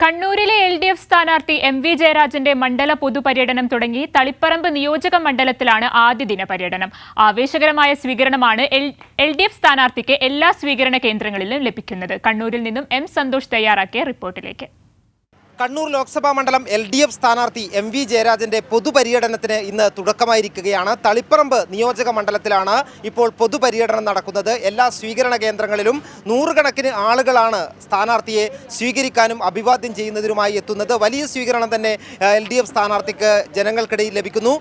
കണ്ണൂരിലെ LDF സ്ഥാനാർത്ഥി MV ജയരാജന്റെ മണ്ഡല പൊതുപര്യടനം തുടങ്ങി തളിപ്പറമ്പ് നിയോജക മണ്ഡലത്തിലാണ് ആദ്യ ദിന പര്യടനം. ആവേശകരമായ സ്വീകരണമാണ് LDF സ്ഥാനാർത്ഥിക്ക് എല്ലാ സ്വീകരണ കേന്ദ്രങ്ങളിലും ലഭിക്കുന്നത്. കണ്ണൂരിൽ നിന്നും M സന്തോഷ് തയ്യാറാക്കിയ റിപ്പോർട്ടിലേക്ക്. കണ്ണൂർ ലോക്സഭാ മണ്ഡലം LDF സ്ഥാനാർത്ഥി MV ജയരാജന്റെ പൊതുപര്യടനത്തിന് ഇന്ന് തുടക്കമായിരിക്കുകയാണ്. തളിപ്പറമ്പ് നിയോജക മണ്ഡലത്തിലാണ് ഇപ്പോൾ പൊതുപര്യടനം നടക്കുന്നത്. എല്ലാ സ്വീകരണ കേന്ദ്രങ്ങളിലും നൂറുകണക്കിന് ആളുകളാണ് സ്ഥാനാർത്ഥിയെ സ്വീകരിക്കാനും അഭിവാദ്യം ചെയ്യുന്നതിനുമായി എത്തുന്നത്. വലിയ സ്വീകരണം തന്നെ LDF സ്ഥാനാർത്ഥിക്ക് ജനങ്ങൾക്കിടയിൽ ലഭിക്കുന്നു.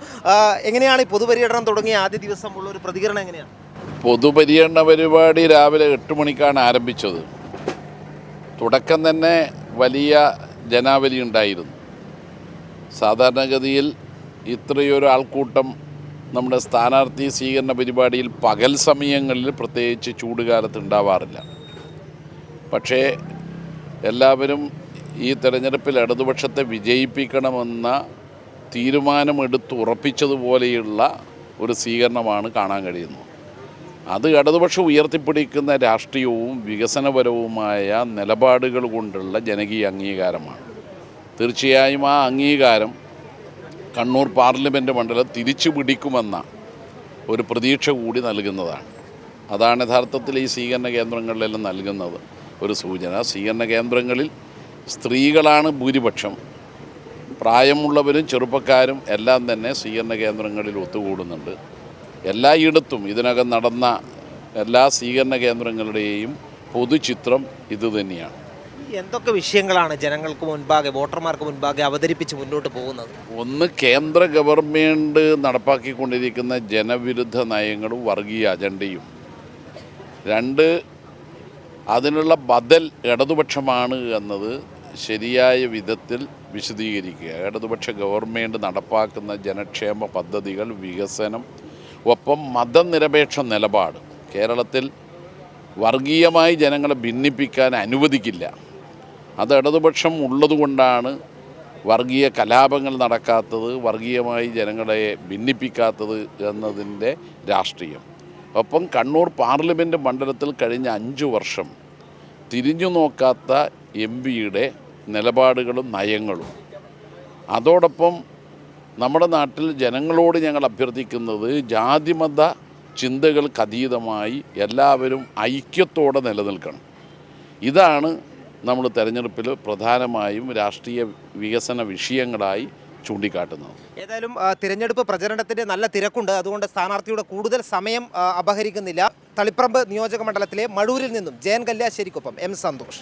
എങ്ങനെയാണ് ഈ പൊതുപര്യടനം തുടങ്ങിയ ആദ്യ ദിവസം ഉള്ള ഒരു പ്രതികരണം എങ്ങനെയാണ്? പൊതുപര്യടന പരിപാടി രാവിലെ 8 മണിക്കാണ് ആരംഭിച്ചത്. തുടക്കം തന്നെ വലിയ ജനാവലി ഉണ്ടായിരുന്നു. സാധാരണഗതിയിൽ ഇത്രയൊരു ആൾക്കൂട്ടം നമ്മുടെ സ്ഥാനാർത്ഥി സ്വീകരണ പരിപാടിയിൽ പകൽ സമയങ്ങളിൽ പ്രത്യേകിച്ച് ചൂടുകാലത്ത് ഉണ്ടാവാറില്ല. പക്ഷേ എല്ലാവരും ഈ തെരഞ്ഞെടുപ്പിൽ ഇടതുപക്ഷത്തെ വിജയിപ്പിക്കണമെന്ന തീരുമാനമെടുത്ത് ഉറപ്പിച്ചതുപോലെയുള്ള ഒരു സ്വീകരണമാണ് കാണാൻ കഴിയുന്നത്. അത് ഇടതുപക്ഷം ഉയർത്തിപ്പിടിക്കുന്ന രാഷ്ട്രീയവും വികസനപരവുമായ നിലപാടുകൾ കൊണ്ടുള്ള ജനകീയ അംഗീകാരമാണ്. തീർച്ചയായും ആ അംഗീകാരം കണ്ണൂർ പാർലമെൻറ്റ് മണ്ഡലം തിരിച്ചു പിടിക്കുമെന്ന ഒരു പ്രതീക്ഷ കൂടി നൽകുന്നതാണ്. അതാണ് യഥാർത്ഥത്തിൽ ഈ സ്വീകരണ കേന്ദ്രങ്ങളിലെല്ലാം നൽകുന്നത് ഒരു സൂചന. സ്വീകരണ കേന്ദ്രങ്ങളിൽ സ്ത്രീകളാണ് ഭൂരിപക്ഷം. പ്രായമുള്ളവരും ചെറുപ്പക്കാരും എല്ലാം തന്നെ സ്വീകരണ കേന്ദ്രങ്ങളിൽ ഒത്തുകൂടുന്നുണ്ട്. എല്ലായിടത്തും ഇതിനകം നടന്ന എല്ലാ സ്വീകരണ കേന്ദ്രങ്ങളുടെയും പൊതുചിത്രം ഇതുതന്നെയാണ്. എന്തൊക്കെ വിഷയങ്ങളാണ് ജനങ്ങൾക്ക് മുൻപാകെ, വോട്ടർമാർക്ക് മുൻപാകെ അവതരിപ്പിച്ച് മുന്നോട്ട് പോകുന്നത്? ഒന്ന്, കേന്ദ്ര ഗവൺമെൻറ് നടപ്പാക്കിക്കൊണ്ടിരിക്കുന്ന ജനവിരുദ്ധ നയങ്ങളും വർഗീയ അജണ്ടയും. രണ്ട്, അതിനുള്ള ബദൽ ഇടതുപക്ഷമാണ് എന്നത് ശരിയായ വിധത്തിൽ വിശദീകരിക്കുക. ഇടതുപക്ഷ ഗവൺമെൻറ് നടപ്പാക്കുന്ന ജനക്ഷേമ പദ്ധതികൾ, വികസനം, ഒപ്പം മതനിരപേക്ഷ നിലപാട്. കേരളത്തിൽ വർഗീയമായി ജനങ്ങളെ ഭിന്നിപ്പിക്കാൻ അനുവദിക്കില്ല. അത് ഇടതുപക്ഷം ഉള്ളതുകൊണ്ടാണ് വർഗീയ കലാപങ്ങൾ നടക്കാത്തത്, വർഗീയമായി ജനങ്ങളെ ഭിന്നിപ്പിക്കാത്തത് എന്നതിൻ്റെ രാഷ്ട്രീയം. ഒപ്പം കണ്ണൂർ പാർലമെൻറ്റ് മണ്ഡലത്തിൽ കഴിഞ്ഞ 5 വർഷം തിരിഞ്ഞു നോക്കാത്ത MVയുടെ നിലപാടുകളും നയങ്ങളും. അതോടൊപ്പം നമ്മുടെ നാട്ടിൽ ജനങ്ങളോട് ഞങ്ങൾ അഭ്യർത്ഥിക്കുന്നത് ജാതിമത ചിന്തകൾക്കതീതമായി എല്ലാവരും ഐക്യത്തോടെ നിലനിൽക്കണം. ഇതാണ് നമ്മൾ തെരഞ്ഞെടുപ്പിൽ പ്രധാനമായും രാഷ്ട്രീയ വികസന വിഷയങ്ങളായി ചൂണ്ടിക്കാട്ടുന്നത്. ഏതായാലും തിരഞ്ഞെടുപ്പ് പ്രചരണത്തിൻ്റെ നല്ല തിരക്കുണ്ട്. അതുകൊണ്ട് സ്ഥാനാർത്ഥിയുടെ കൂടുതൽ സമയം അപഹരിക്കുന്നില്ല. തളിപ്പറമ്പ് നിയോജക മണ്ഡലത്തിലെ മഴൂരിൽ നിന്നും ജയൻ കല്യാശ്ശേരിക്കൊപ്പം M സന്തോഷ്.